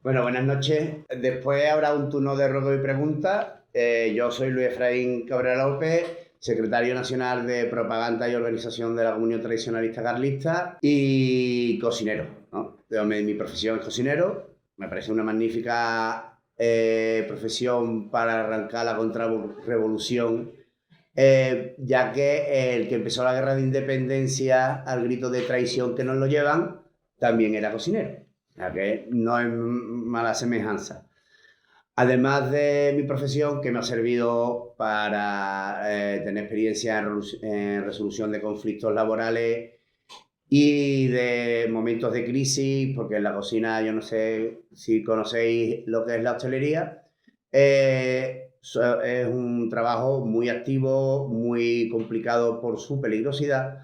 Bueno, buenas noches. Después habrá un turno de ruego y preguntas. Yo soy Luis Efraín Cabrera López, secretario nacional de Propaganda y Organización de la Comunión Tradicionalista Carlista y cocinero, ¿no? Mi profesión es cocinero. Me parece una magnífica profesión para arrancar la contrarrevolución, ya que el que empezó la guerra de independencia al grito de traición que nos lo llevan, también era cocinero. O sea que no es mala semejanza. Además de mi profesión, que me ha servido para tener experiencia en resolución de conflictos laborales y de momentos de crisis, porque en la cocina, yo no sé si conocéis lo que es la hostelería, es un trabajo muy activo, muy complicado por su peligrosidad,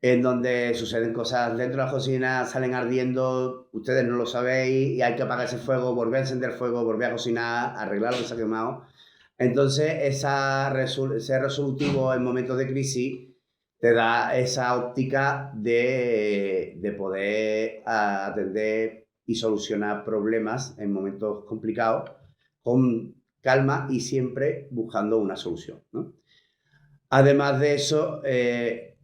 en donde suceden cosas dentro de la cocina, salen ardiendo, ustedes no lo sabéis y hay que apagar ese fuego, volver a encender el fuego, volver a cocinar, arreglar lo que se ha quemado. Entonces, ser resolutivo en momentos de crisis te da esa óptica de poder atender y solucionar problemas en momentos complicados con calma y siempre buscando una solución, ¿no? Además de eso,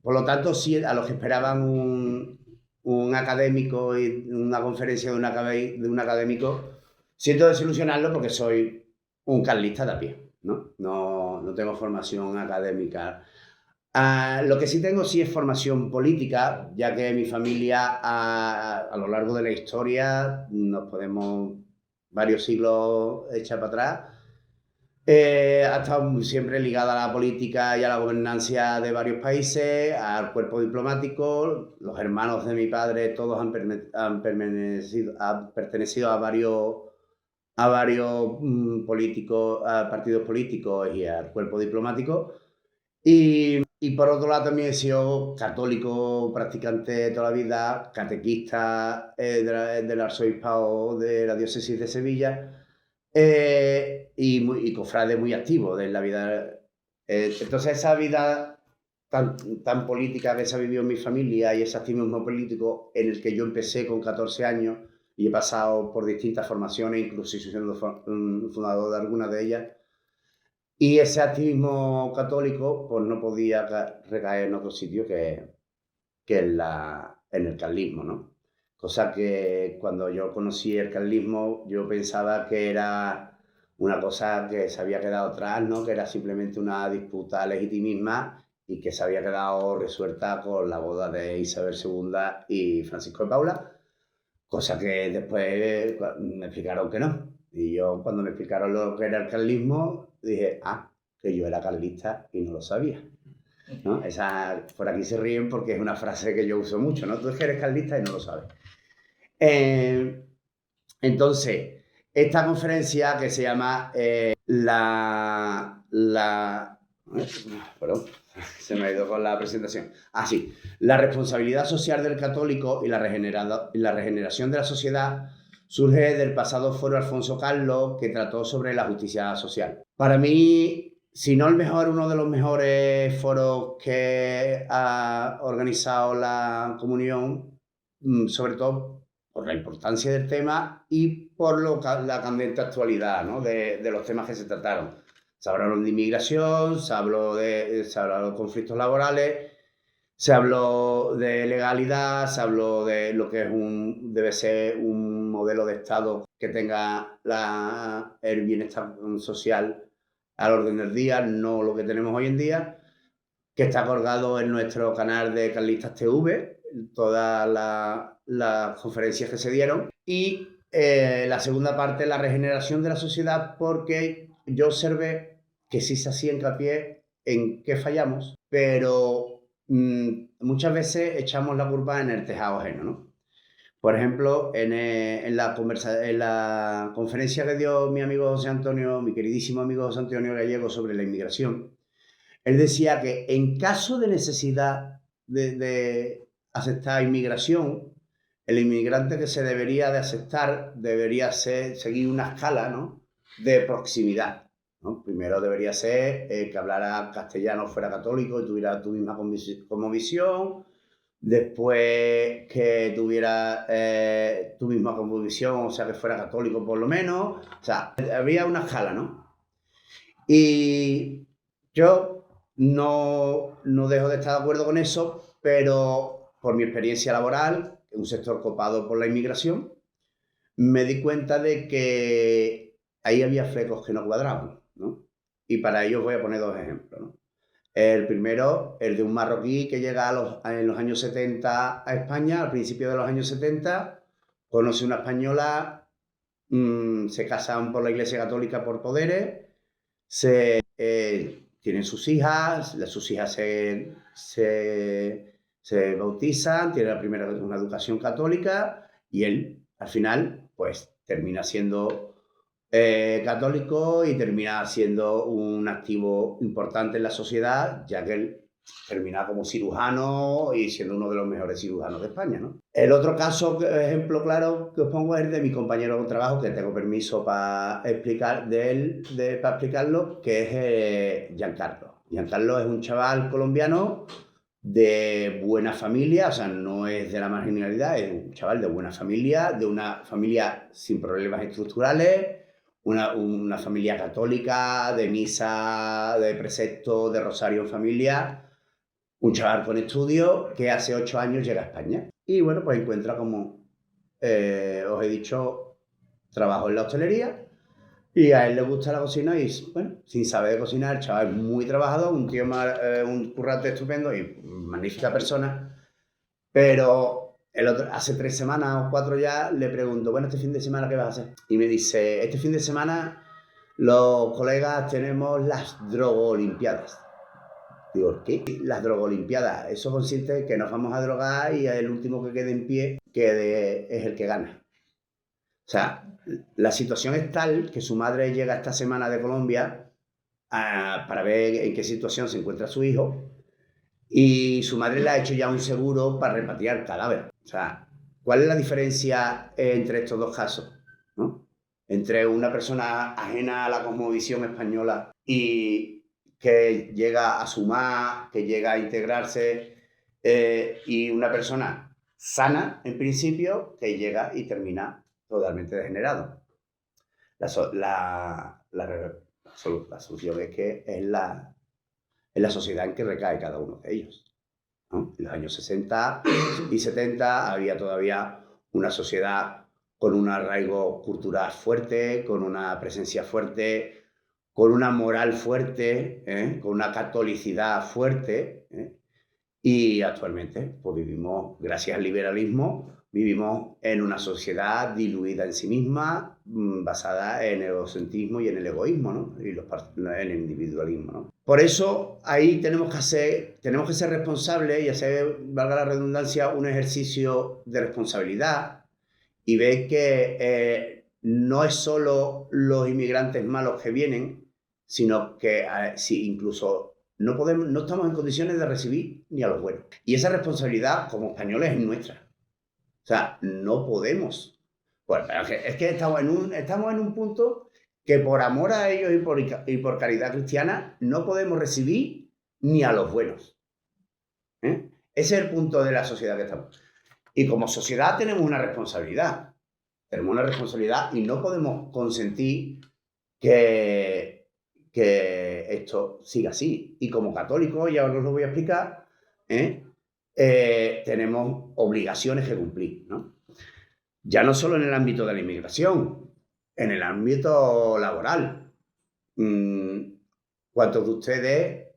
por lo tanto, sí, a los que esperaban un académico y una conferencia de un académico, siento desilusionarlo porque soy un carlista de a pie, ¿no? No tengo formación académica. Lo que sí tengo sí es formación política, ya que mi familia a lo largo de la historia, nos podemos varios siglos echar para atrás, ha estado siempre ligada a la política y a la gobernanza de varios países, al cuerpo diplomático. Los hermanos de mi padre todos han pertenecido a varios políticos, a partidos políticos y al cuerpo diplomático. Y por otro lado también he sido católico, practicante toda la vida, catequista del arzobispado de la diócesis de Sevilla, y cofrade muy activo de la vida. Entonces esa vida tan política que se ha vivido en mi familia y ese activismo político en el que yo empecé con 14 años y he pasado por distintas formaciones, incluso siendo fundador de algunas de ellas, y ese activismo católico pues no podía recaer en otro sitio que en el carlismo, ¿no? Cosa que cuando yo conocí el carlismo yo pensaba que era una cosa que se había quedado atrás, ¿no? Que era simplemente una disputa legitimista y que se había quedado resuelta con la boda de Isabel II y Francisco de Paula, cosa que después me explicaron que no. Y yo cuando me explicaron lo que era el carlismo dije, que yo era carlista y no lo sabía, ¿no? Por aquí se ríen porque es una frase que yo uso mucho, ¿no? Tú es que eres carlista y no lo sabes. Entonces, esta conferencia que se llama perdón, se me ha ido con la presentación. Sí. La responsabilidad social del católico y la regeneración de la sociedad surge del pasado foro Alfonso Carlos, que trató sobre la justicia social. Para mí, si no el mejor, uno de los mejores foros que ha organizado la comunión, sobre todo por la importancia del tema y por la candente actualidad, ¿no? de los temas que se trataron. Se hablaron de inmigración, se habló de conflictos laborales, se habló de legalidad, se habló de lo que debe ser un modelo de Estado que tenga el bienestar social al orden del día, no lo que tenemos hoy en día, que está colgado en nuestro canal de Carlistas TV, todas las conferencias que se dieron. Y la segunda parte, la regeneración de la sociedad, porque yo observé que sí se hacía hincapié en qué fallamos, pero muchas veces echamos la culpa en el tejado ajeno, ¿no? Por ejemplo, en la conferencia que dio mi amigo José Antonio, mi queridísimo amigo José Antonio Gallego, sobre la inmigración, él decía que en caso de necesidad de aceptar inmigración, el inmigrante que se debería de aceptar debería seguir una escala, ¿no?, de proximidad, ¿no? Primero debería ser que hablara castellano, fuera católico y tuviera tu misma como visión. después que tuviera tu misma convicción, o sea, que fuera católico por lo menos, o sea, había una escala, ¿no? Y yo no dejo de estar de acuerdo con eso, pero por mi experiencia laboral, en un sector copado por la inmigración, me di cuenta de que ahí había flecos que no cuadraban, ¿no? Y para ello voy a poner dos ejemplos, ¿no? El primero, el de un marroquí que llega en los años 70 a España, al principio de los años 70, conoce una española, se casan por la Iglesia Católica por poderes, tienen sus hijas se bautizan, tienen primero una educación católica y él, al final, pues termina siendo católico y termina siendo un activo importante en la sociedad, ya que él termina como cirujano y siendo uno de los mejores cirujanos de España, ¿no? El otro caso, ejemplo claro que os pongo es el de mi compañero de trabajo, que tengo permiso para explicar de él, para explicarlo, que es Giancarlo. Giancarlo es un chaval colombiano de buena familia, o sea, no es de la marginalidad, es un chaval de buena familia, de una familia sin problemas estructurales, una familia católica, de misa, de precepto, de rosario en familia, un chaval con estudios que hace 8 años llega a España. Y bueno, pues encuentra, como os he dicho, trabajo en la hostelería y a él le gusta la cocina y, bueno, sin saber cocinar, el chaval es muy trabajador, un tío, un currante estupendo y magnífica persona. Pero hace 3 semanas o 4 ya le pregunto, bueno, este fin de semana, ¿qué vas a hacer? Y me dice, este fin de semana los colegas tenemos las drogolimpiadas. Digo, ¿qué? Las drogolimpiadas. Eso consiste en que nos vamos a drogar y el último que quede en pie es el que gana. O sea, la situación es tal que su madre llega esta semana de Colombia para ver en qué situación se encuentra su hijo y su madre le ha hecho ya un seguro para repatriar cadáver. O sea, ¿cuál es la diferencia entre estos dos casos? ¿No? Entre una persona ajena a la cosmovisión española y que llega a sumar, que llega a integrarse, y una persona sana, en principio, que llega y termina totalmente degenerado. La solución es que es la sociedad en que recae cada uno de ellos, ¿no? En los años 60 y 70 había todavía una sociedad con un arraigo cultural fuerte, con una presencia fuerte, con una moral fuerte, con una catolicidad fuerte, y actualmente pues vivimos, gracias al liberalismo, vivimos en una sociedad diluida en sí misma, basada en el egocentrismo y en el egoísmo, ¿no? Y en el individualismo, ¿no? Por eso ahí tenemos que ser responsables y hacer, valga la redundancia, un ejercicio de responsabilidad y ver que no es solo los inmigrantes malos que vienen, sino que si incluso no estamos en condiciones de recibir ni a los buenos. Y esa responsabilidad como españoles es nuestra. O sea, no podemos. Bueno, es que estamos en un punto que por amor a ellos y por caridad cristiana no podemos recibir ni a los buenos. Ese es el punto de la sociedad que estamos. Y como sociedad tenemos una responsabilidad. Tenemos una responsabilidad y no podemos consentir que esto siga así. Y como católicos, y ahora os lo voy a explicar, tenemos obligaciones que cumplir, ¿no? Ya no solo en el ámbito de la inmigración, en el ámbito laboral. ¿Cuántos de ustedes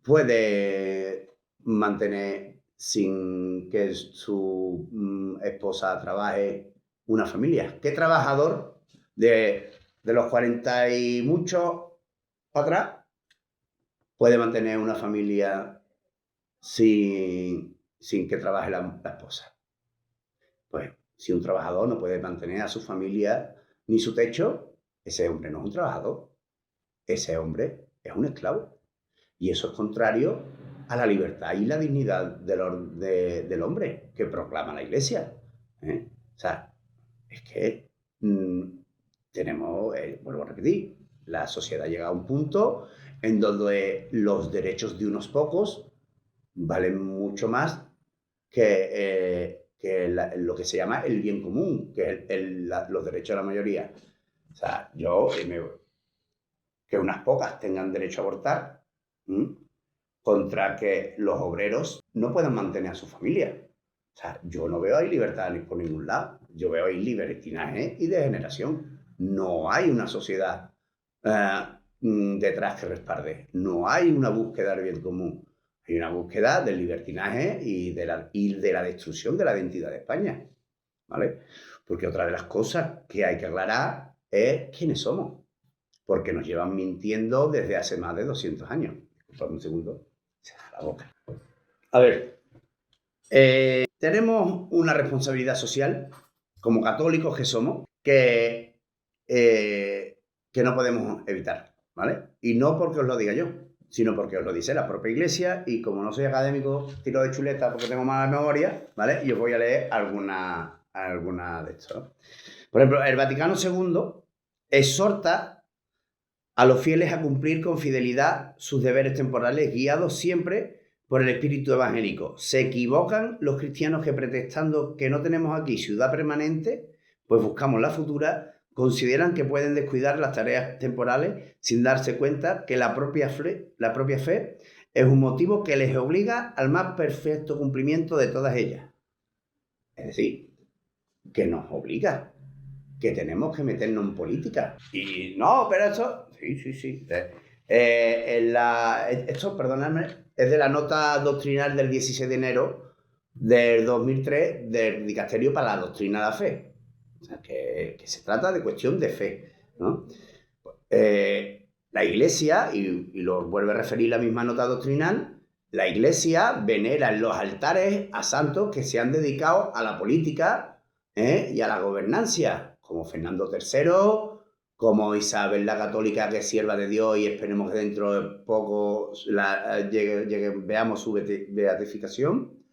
puede mantener sin que su esposa trabaje una familia? ¿Qué trabajador de los 40 y muchos para atrás puede mantener una familia sin que trabaje la esposa? Pues si un trabajador no puede mantener a su familia ni su techo, ese hombre no es un trabajador, ese hombre es un esclavo. Y eso es contrario a la libertad y la dignidad del hombre que proclama la Iglesia. O sea, es que vuelvo a repetir, la sociedad llega a un punto en donde los derechos de unos pocos valen mucho más lo que se llama el bien común, que es los derechos de la mayoría. O sea, que unas pocas tengan derecho a abortar, contra que los obreros no puedan mantener a su familia. O sea, yo no veo ahí libertad ni por ningún lado. Yo veo ahí libertinaje y degeneración. No hay una sociedad detrás que respalde. No hay una búsqueda del bien común. Hay una búsqueda del libertinaje y de la destrucción de la identidad de España. ¿Vale? Porque otra de las cosas que hay que aclarar es quiénes somos. Porque nos llevan mintiendo desde hace más de 200 años. Disculpadme un segundo. Se deja la boca. A ver, tenemos una responsabilidad social, como católicos que somos, que no podemos evitar, ¿vale? Y no porque os lo diga yo, sino porque os lo dice la propia Iglesia, y como no soy académico, tiro de chuleta porque tengo mala memoria, ¿vale? Y os voy a leer alguna de estos, ¿no? Por ejemplo, el Vaticano II exhorta a los fieles a cumplir con fidelidad sus deberes temporales, guiados siempre por el espíritu evangélico. Se equivocan los cristianos que, pretextando que no tenemos aquí ciudad permanente, pues buscamos la futura, consideran que pueden descuidar las tareas temporales sin darse cuenta que la propia fe es un motivo que les obliga al más perfecto cumplimiento de todas ellas. Es decir, que nos obliga, que tenemos que meternos en política. Y no, pero esto... Sí. Esto, perdonadme, es de la nota doctrinal del 16 de enero del 2003 del Dicasterio para la Doctrina de la Fe. O sea, que se trata de cuestión de fe, ¿no? La Iglesia, y lo vuelve a referir la misma nota doctrinal, la Iglesia venera en los altares a santos que se han dedicado a la política y a la gobernanza, como Fernando III, como Isabel la Católica, que es sierva de Dios, y esperemos que dentro de poco veamos su beatificación,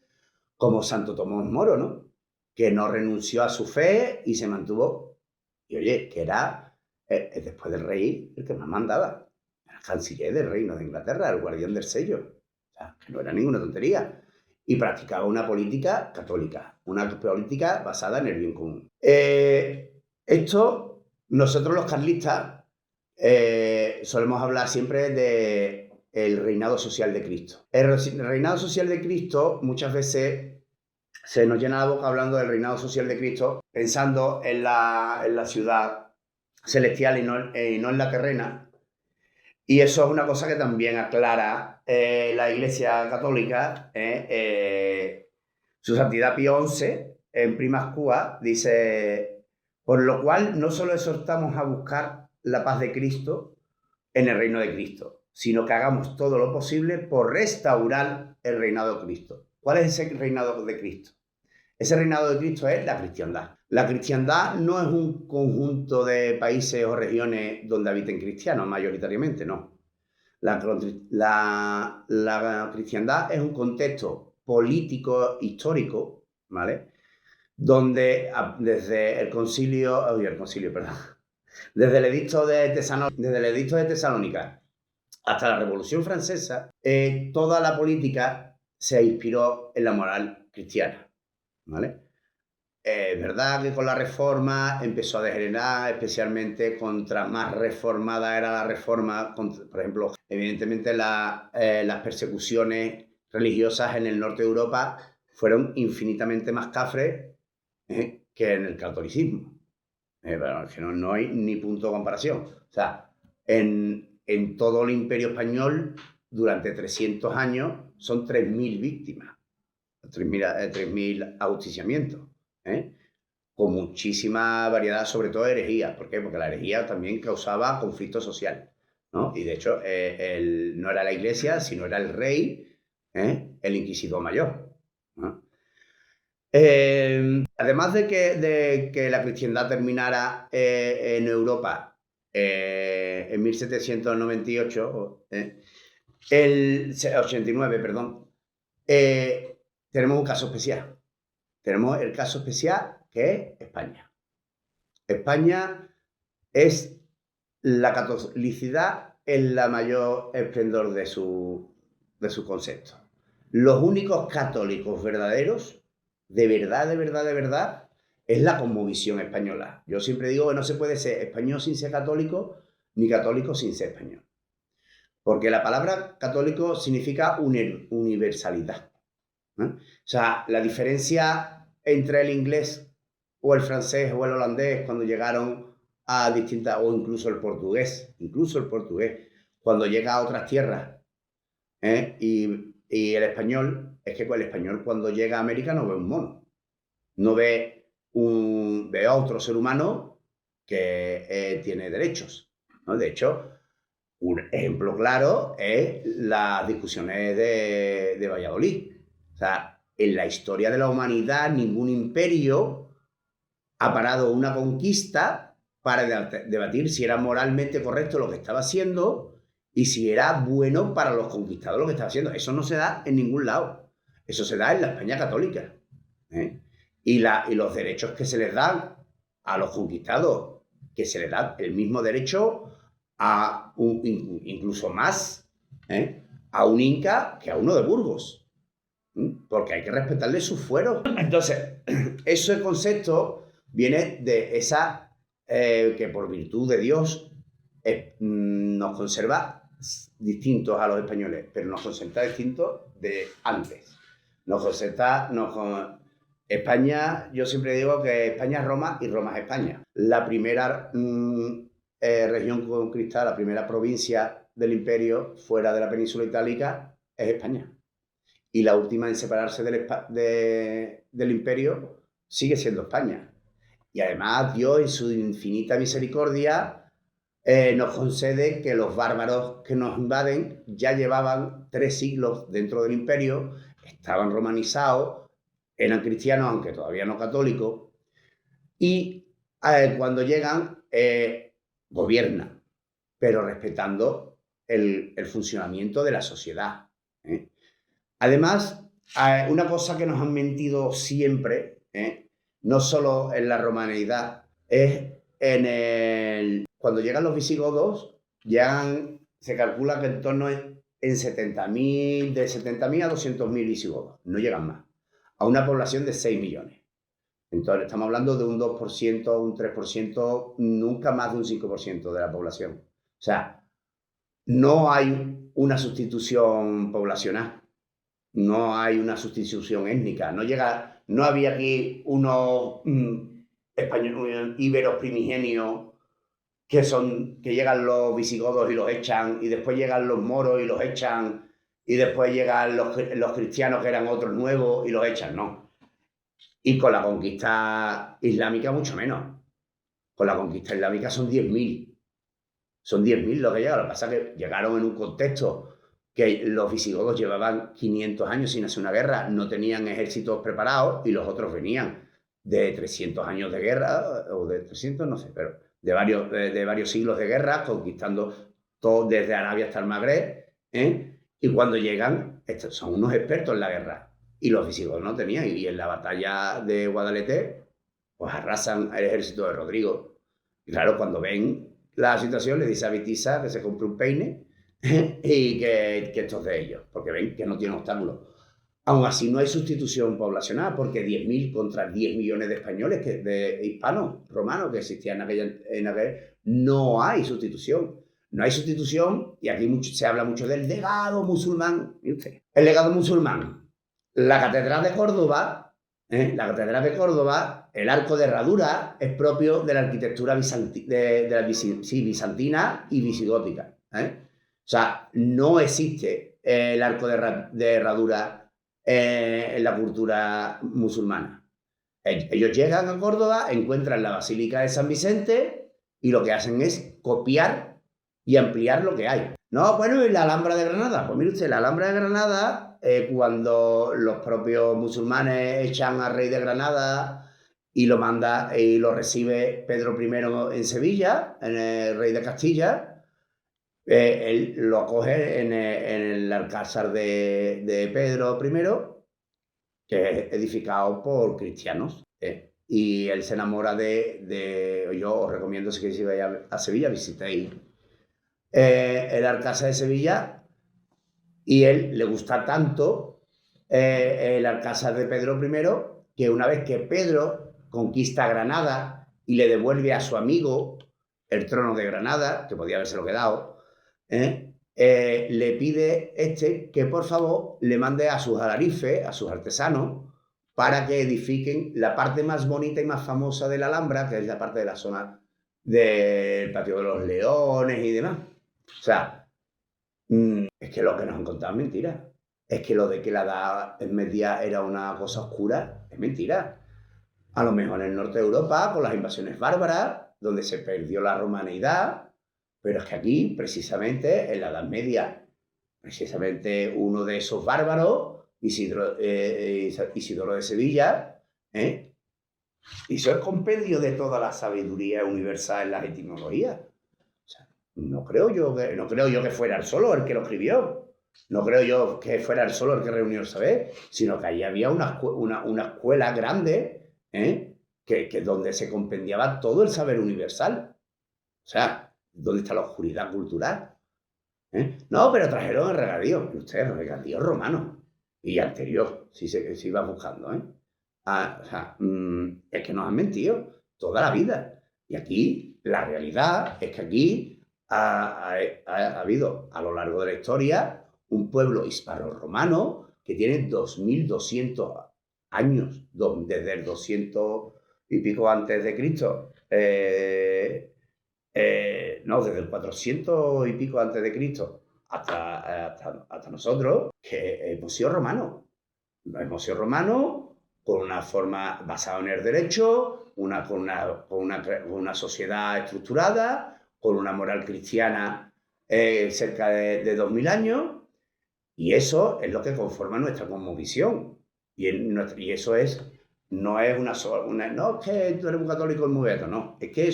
como Santo Tomás Moro, ¿no? Que no renunció a su fe y se mantuvo, y oye, que era, después del rey, el que más mandaba, el canciller del Reino de Inglaterra, el guardián del sello, o sea, que no era ninguna tontería, y practicaba una política católica, una política basada en el bien común. Nosotros los carlistas solemos hablar siempre del reinado social de Cristo. El reinado social de Cristo muchas veces se nos llena la boca hablando del reinado social de Cristo, pensando en la ciudad celestial y no en la terrena. Y eso es una cosa que también aclara la Iglesia Católica. Su Santidad Pío XI, en Primas Cua, dice... Por lo cual, no solo exhortamos a buscar la paz de Cristo en el reino de Cristo, sino que hagamos todo lo posible por restaurar el reinado de Cristo. ¿Cuál es ese reinado de Cristo? Ese reinado de Cristo es la cristiandad. La cristiandad no es un conjunto de países o regiones donde habiten cristianos, mayoritariamente, no. La cristiandad es un contexto político, histórico, ¿vale? Donde desde el edicto de Tesalónica hasta la Revolución Francesa, toda la política se inspiró en la moral cristiana, ¿vale? Es verdad que con la Reforma empezó a degenerar, especialmente contra más reformada era la Reforma, por ejemplo, evidentemente las persecuciones religiosas en el norte de Europa fueron infinitamente más cafres que en el catolicismo. Pero es que no hay ni punto de comparación. O sea, en todo el Imperio Español, durante 300 años, son 3.000 víctimas, 3.000 ajusticiamientos, con muchísima variedad, sobre todo herejías. ¿Por qué? Porque la herejía también causaba conflicto social, ¿no? Y de hecho, no era la Iglesia, sino era el rey, el inquisidor mayor, ¿no? Además de que la cristiandad terminara en Europa en 1798, el 89, perdón, tenemos un caso especial. Tenemos el caso especial que es España. España es la catolicidad en la mayor esplendor de su concepto. los únicos católicos verdaderos, de verdad, de verdad, de verdad, es la cosmovisión española. Yo siempre digo que no se puede ser español sin ser católico, ni católico sin ser español. Porque la palabra católico significa universalidad, ¿no? O sea, la diferencia entre el inglés o el francés o el holandés cuando llegaron a distintas, o incluso el portugués, cuando llega a otras tierras, y el español, es que el español cuando llega a América no ve un mono, no ve a otro ser humano que tiene derechos, ¿no? De hecho, un ejemplo claro es las discusiones de Valladolid. O sea, en la historia de la humanidad ningún imperio ha parado una conquista para debatir si era moralmente correcto lo que estaba haciendo y si era bueno para los conquistados lo que estaba haciendo. Eso no se da en ningún lado. Eso se da en la España católica, ¿eh? Y los derechos que se les dan a los conquistados, que se les da el mismo derecho a incluso más, a un inca que a uno de Burgos, porque hay que respetarle sus fueros. Entonces, ese concepto viene de esa que por virtud de Dios nos conserva distintos a los españoles, pero nos conserva distintos de antes. España, yo siempre digo que España es Roma y Roma es España. La primera región conquistada, la primera provincia del imperio fuera de la península itálica es España. Y la última en separarse del imperio sigue siendo España. Y además Dios, en su infinita misericordia, nos concede que los bárbaros que nos invaden ya llevaban 3 siglos dentro del imperio, estaban romanizados, eran cristianos, aunque todavía no católicos, y cuando llegan gobiernan, pero respetando el funcionamiento de la sociedad, ¿eh? Además, una cosa que nos han mentido siempre, no solo en la romanidad, es cuando llegan los visigodos, se calcula que en torno en 70.000, de 70.000 a 200.000 visigodos, no llegan más, a una población de 6 millones. Entonces estamos hablando de un 2%, un 3%, nunca más de un 5% de la población. O sea, no hay una sustitución poblacional. No hay una sustitución étnica, no había aquí unos españoles íberos primigenios que llegan los visigodos y los echan, y después llegan los moros y los echan, y después llegan los cristianos que eran otros nuevos y los echan, no. Y con la conquista islámica mucho menos. Con la conquista islámica son 10.000. Son 10.000 los que llegan. Lo que pasa es que llegaron en un contexto que los visigodos llevaban 500 años sin hacer una guerra, no tenían ejércitos preparados, y los otros venían de 300 años de guerra, o de 300, no sé, pero de varios siglos de guerra, conquistando todo desde Arabia hasta el Magreb, y cuando llegan, estos son unos expertos en la guerra, y los visigodos no tenían, y en la batalla de Guadalete, pues arrasan el ejército de Rodrigo. Y claro, cuando ven la situación, le dice a Witiza que se compre un peine, y que esto es de ellos, porque ven que no tiene obstáculos. Aún así no hay sustitución poblacional, porque 10.000 contra 10 millones de españoles, de hispanos, romanos que existían en aquel, no hay sustitución. No hay sustitución, y aquí se habla mucho del legado musulmán. ¿Y usted? El legado musulmán. La Catedral de Córdoba, el arco de herradura es propio de la arquitectura bizantina y visigótica. O sea, no existe el arco de herradura en la cultura musulmana. Ellos llegan a Córdoba, encuentran la Basílica de San Vicente y lo que hacen es copiar y ampliar lo que hay. No, bueno, ¿y la Alhambra de Granada? Pues mire usted, la Alhambra de Granada, cuando los propios musulmanes echan al rey de Granada y lo manda y lo recibe Pedro I en Sevilla, en el rey de Castilla, él lo acoge en el Alcázar de Pedro I, que es edificado por cristianos. Y él se enamora yo os recomiendo, si queréis ir a Sevilla, visitéis el Alcázar de Sevilla, y él le gusta tanto el alcázar de Pedro I, que una vez que Pedro conquista Granada y le devuelve a su amigo el trono de Granada, que podía habérselo quedado, le pide que por favor le mande a sus alarifes, a sus artesanos, para que edifiquen la parte más bonita y más famosa de la Alhambra, que es la parte de la zona del Patio de los Leones y demás. O sea, es que lo que nos han contado es mentira. Es que lo de que la Edad Media era una cosa oscura es mentira. A lo mejor en el norte de Europa, con las invasiones bárbaras, donde se perdió la romanidad, pero es que aquí, precisamente, en la Edad Media, precisamente uno de esos bárbaros, Isidoro de Sevilla, hizo el compendio de toda la sabiduría universal en las etimologías. O sea, no creo yo que fuera él solo el que lo escribió. No creo yo que fuera él solo el que reunió el saber, sino que allí había una escuela grande, que donde se compendiaba todo el saber universal. O sea, ¿dónde está la oscuridad cultural? No, pero trajeron el regadío. Y ustedes, el regadío romano. Y anterior, si se iba buscando. O sea, es que nos han mentido toda la vida. Y aquí, la realidad es que aquí ha habido, a lo largo de la historia, un pueblo hispano-romano que tiene 2200 años, desde el 200 y pico antes de Cristo, no, desde el 400 y pico antes de Cristo hasta nosotros, que hemos sido romanos. Hemos sido romanos con una forma basada en el derecho, con una sociedad estructurada, con una moral cristiana cerca de 2000 años, y eso es lo que conforma nuestra cosmovisión. Y eso no es no, es que tú eres un católico muy beato, no. Es que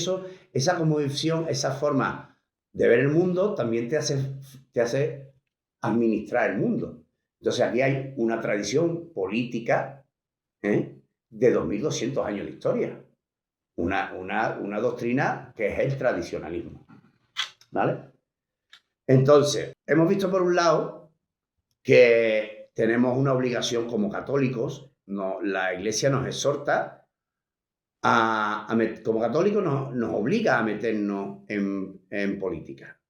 esa cosmovisión, esa forma de ver el mundo también te hace administrar el mundo. Entonces aquí hay una tradición política de 2200 años de historia. Una doctrina que es el tradicionalismo. ¿Vale? Entonces, hemos visto por un lado que tenemos una obligación como católicos. La Iglesia nos exhorta como católicos nos obliga a meternos en política.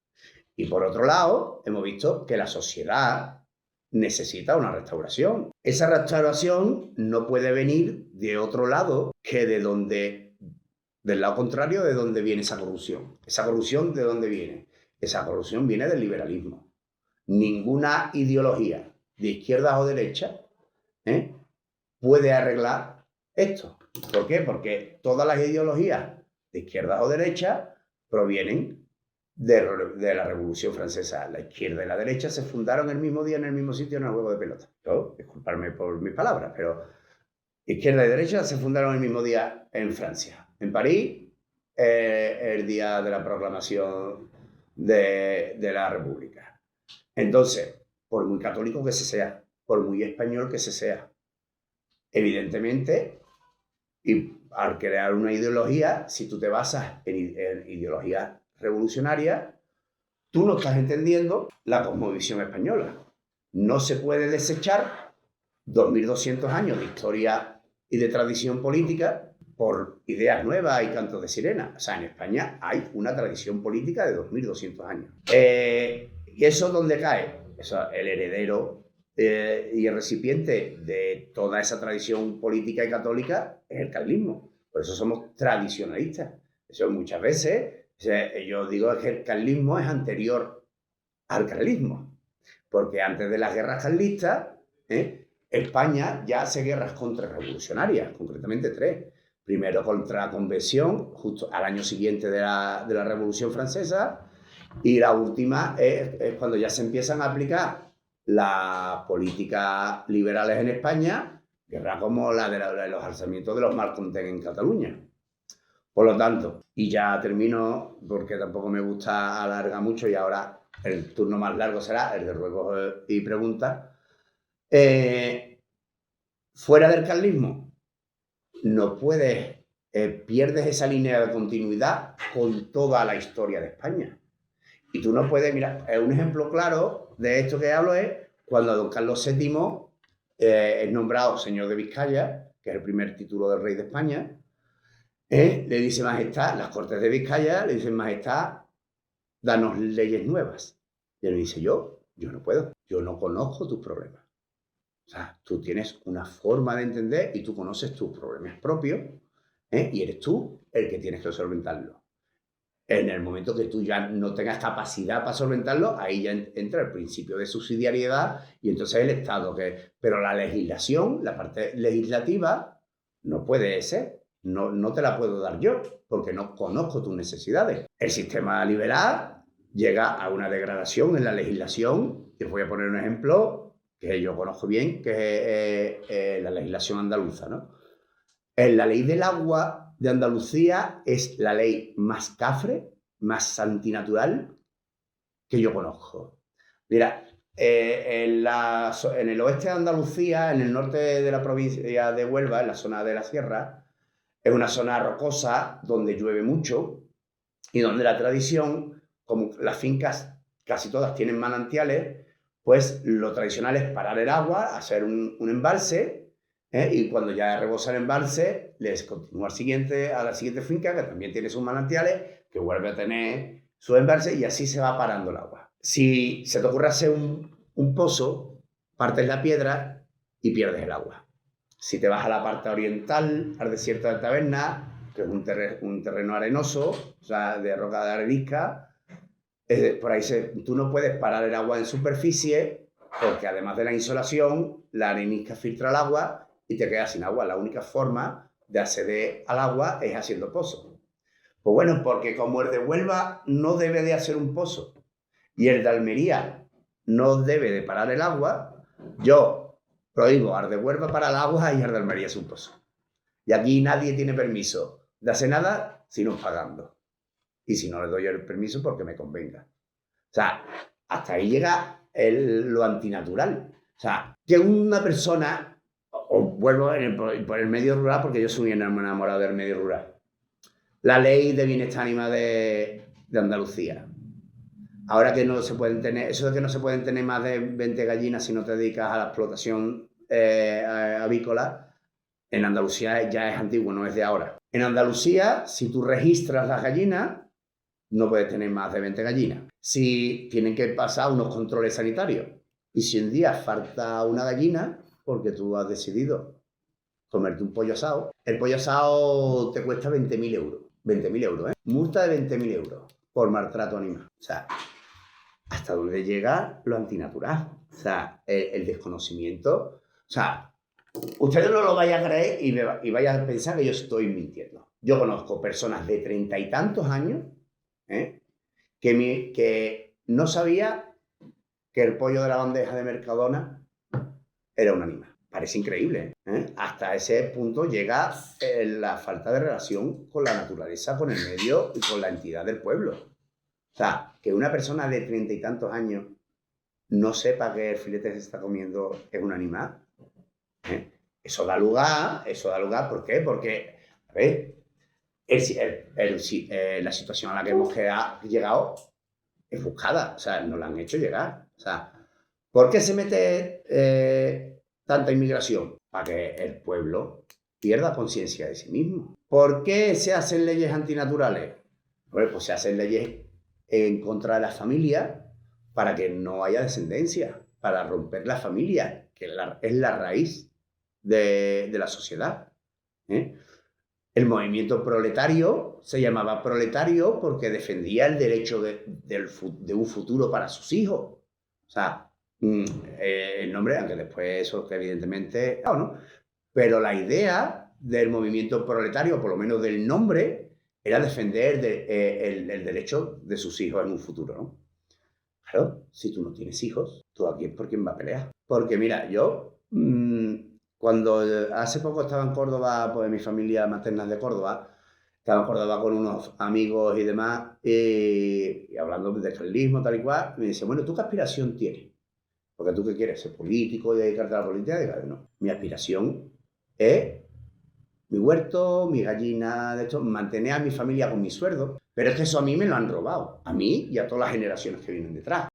Y por otro lado, hemos visto que la sociedad necesita una restauración. Esa restauración no puede venir de otro lado que del lado contrario de donde viene esa corrupción. ¿Esa corrupción de dónde viene? Esa corrupción viene del liberalismo. Ninguna ideología de izquierda o derecha puede arreglar esto. ¿Por qué? Porque todas las ideologías de izquierda o derecha provienen de la Revolución Francesa. La izquierda y la derecha se fundaron el mismo día en el mismo sitio en el juego de pelota. Disculpadme por mis palabras, pero izquierda y derecha se fundaron el mismo día en Francia. En París, el día de la proclamación de la República. Entonces, por muy católico que se sea, por muy español que se sea, evidentemente, y al crear una ideología, si tú te basas en ideología revolucionaria, tú no estás entendiendo la cosmovisión española. No se puede desechar 2200 años de historia y de tradición política por ideas nuevas y cantos de sirena. O sea, en España hay una tradición política de 2200 años. ¿Y eso dónde cae? Eso, el heredero y el recipiente de toda esa tradición política y católica es el carlismo. Por eso somos tradicionalistas. Eso muchas veces, yo digo que el carlismo es anterior al carlismo, porque antes de las guerras carlistas, España ya hace guerras contrarrevolucionarias, concretamente 3. Primero contra la Convención, justo al año siguiente de la Revolución Francesa, y la última es cuando ya se empiezan a aplicar las políticas liberales en España, guerra como la de los alzamientos de los malcontents en Cataluña. Por lo tanto, y ya termino porque tampoco me gusta alargar mucho y ahora el turno más largo será el de ruegos y preguntas. Fuera del carlismo, no puedes, pierdes esa línea de continuidad con toda la historia de España. Y tú no puedes, mira, un ejemplo claro de esto que hablo es cuando don Carlos VII es nombrado señor de Vizcaya, que es el primer título del rey de España. Le dice Majestad, las Cortes de Vizcaya le dicen: Majestad, danos leyes nuevas. Y él dice: yo no puedo, yo no conozco tus problemas. O sea, tú tienes una forma de entender y tú conoces tus problemas propios, y eres tú el que tienes que solventarlos. En el momento que tú ya no tengas capacidad para solventarlo, ahí ya entra el principio de subsidiariedad y entonces el Estado Pero la legislación, la parte legislativa, no puede ser. No te la puedo dar yo, porque no conozco tus necesidades. El sistema liberal llega a una degradación en la legislación, y os voy a poner un ejemplo que yo conozco bien, que es la legislación andaluza, ¿no? En la ley del agua de Andalucía es la ley más cafre, más antinatural que yo conozco. Mira, en el oeste de Andalucía, en el norte de la provincia de Huelva, en la zona de la sierra, es una zona rocosa donde llueve mucho y donde la tradición, como las fincas casi todas tienen manantiales, pues lo tradicional es parar el agua, hacer un embalse, y cuando ya rebosa el embalse, les continúa a la siguiente finca, que también tiene sus manantiales, que vuelve a tener su embalse, y así se va parando el agua. Si se te ocurre hacer un pozo, partes la piedra y pierdes el agua. Si te vas a la parte oriental, al desierto de Taberna, que es un terreno arenoso, o sea, de roca de arenisca, por ahí tú no puedes parar el agua en superficie, porque además de la insolación, la arenisca filtra el agua y te quedas sin agua. La única forma de acceder al agua es haciendo pozos. Pues bueno, porque como el de Huelva no debe de hacer un pozo y el de Almería no debe de parar el agua, yo prohíbo al de Huelva para el agua y al de Almería es un pozo. Y aquí nadie tiene permiso de hacer nada sino pagando. Y si no le doy el permiso, porque me convenga. O sea, hasta ahí llega lo antinatural. O sea, que una persona, vuelvo por el medio rural, porque yo soy un enamorado del medio rural. La ley de bienestar animal de Andalucía. Ahora que no se pueden tener, eso de que no se pueden tener más de 20 gallinas si no te dedicas a la explotación avícola, en Andalucía ya es antiguo, no es de ahora. En Andalucía, si tú registras las gallinas, no puedes tener más de 20 gallinas. Si tienen que pasar unos controles sanitarios. Y si un día falta una gallina, porque tú has decidido comerte un pollo asado, el pollo asado te cuesta 20.000 euros. 20.000 euros, ¿eh? Multa de 20.000 euros por maltrato animal. O sea, hasta dónde llega lo antinatural. O sea, el desconocimiento. O sea, ustedes no lo vayan a creer y vayan a pensar que yo estoy mintiendo. Yo conozco personas de 30 y tantos años, que no sabía que el pollo de la bandeja de Mercadona era un animal. Parece increíble, ¿eh? Hasta ese punto llega la falta de relación con la naturaleza, con el medio y con la entidad del pueblo. O sea, que una persona de 30 y tantos años no sepa que el filete que se está comiendo es un animal. Eso da lugar, ¿por qué? Porque, a ver, la situación a la que hemos llegado es buscada, o sea, nos la han hecho llegar. O sea, ¿por qué se mete tanta inmigración? Para que el pueblo pierda conciencia de sí mismo. ¿Por qué se hacen leyes antinaturales? Bueno, pues se hacen leyes en contra de la familia para que no haya descendencia, para romper la familia, que es la raíz de la sociedad. El movimiento proletario se llamaba proletario porque defendía el derecho de un futuro para sus hijos. O sea, el nombre, aunque después eso que evidentemente ¿no? Pero la idea del movimiento proletario, por lo menos del nombre, era defender el derecho de sus hijos en un futuro, ¿no? Claro, si tú no tienes hijos, tú aquí es por quién va a pelear. Porque mira, yo cuando hace poco estaba en Córdoba, pues mi familia materna es de Córdoba, estaba en Córdoba con unos amigos y demás, y hablando de carlismo, tal y cual, me dice, bueno, ¿tú qué aspiración tienes? Porque tú qué quieres, ser político y dedicarte a la política. Y digo, no, mi aspiración es mi huerto, mi gallina, de hecho, mantener a mi familia con mi sueldo. Pero es que eso a mí me lo han robado, a mí y a todas las generaciones que vienen detrás.